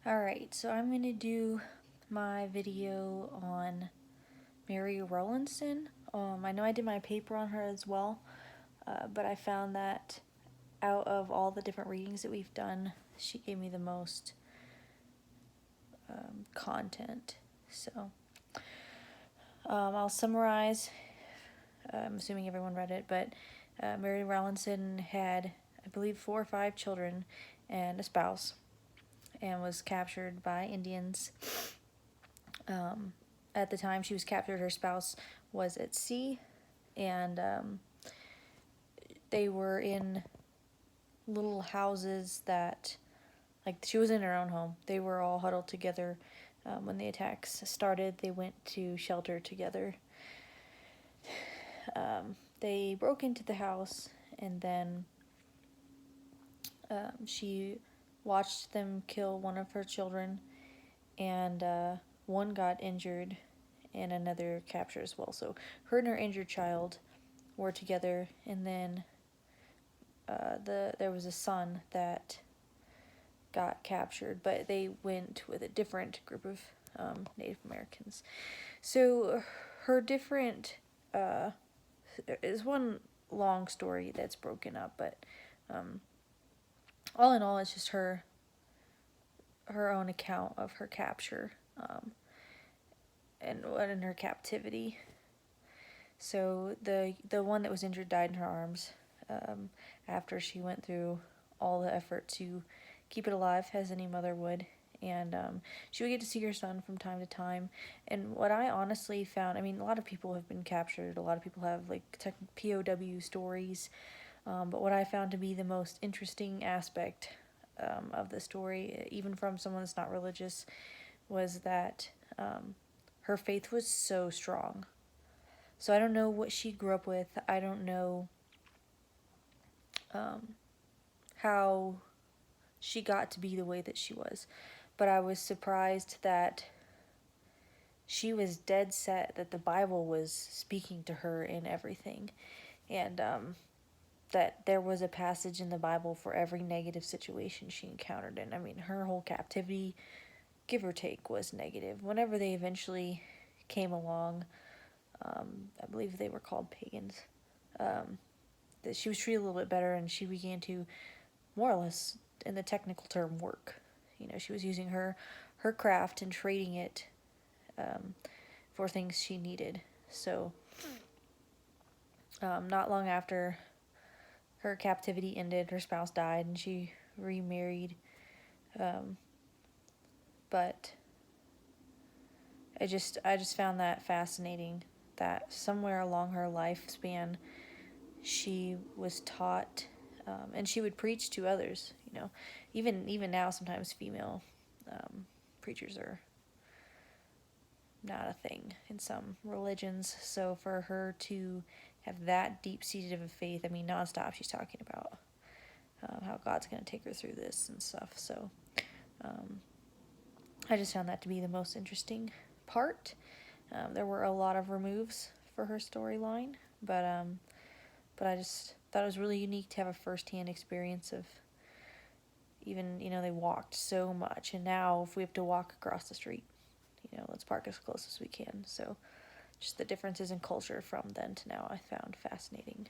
Alright, so I'm going to do my video on Mary Rowlandson. I know I did my paper on her as well, but I found that out of all the different readings that we've done, she gave me the most content. So I'll summarize. I'm assuming everyone read it, but Mary Rowlandson had, I believe, 4 or 5 children and a spouse, and was captured by Indians. At the time she was captured, her spouse was at sea, and they were in little houses that, like, she was in her own home. They were all huddled together. When the attacks started, they went to shelter together. They broke into the house, and then she watched them kill one of her children, and one got injured and another captured as well. So her and her injured child were together, and then there was a son that got captured, but they went with a different group of Native Americans. So her different is one long story that's broken up, but all in all, it's just her own account of her capture and in her captivity. So the one that was injured died in her arms after she went through all the effort to keep it alive, as any mother would. And she would get to see her son from time to time. And what I honestly found, I mean, a lot of people have been captured. A lot of people have, like, POW stories. But what I found to be the most interesting aspect of the story, even from someone that's not religious, was that her faith was so strong. So I don't know what she grew up with. I don't know how she got to be the way that she was. But I was surprised that she was dead set that the Bible was speaking to her in everything. And that there was a passage in the Bible for every negative situation she encountered. And I mean, her whole captivity, give or take, was negative. Whenever they eventually came along, I believe they were called pagans, that she was treated a little bit better, and she began to, more or less, in the technical term, work. You know, she was using her craft and trading it for things she needed. So not long after her captivity ended, her spouse died, and she remarried. But I just found that fascinating, that somewhere along her lifespan, she was taught, and she would preach to others. You know, even now, sometimes female preachers are not a thing in some religions. So for her to have that deep-seated of a faith, I mean, nonstop she's talking about how God's going to take her through this and stuff. So I just found that to be the most interesting part. There were a lot of removes for her storyline, but I just thought it was really unique to have a first-hand experience of, even, you know, they walked so much, and now if we have to walk across the street, you know, let's park as close as we can. So just the differences in culture from then to now I found fascinating.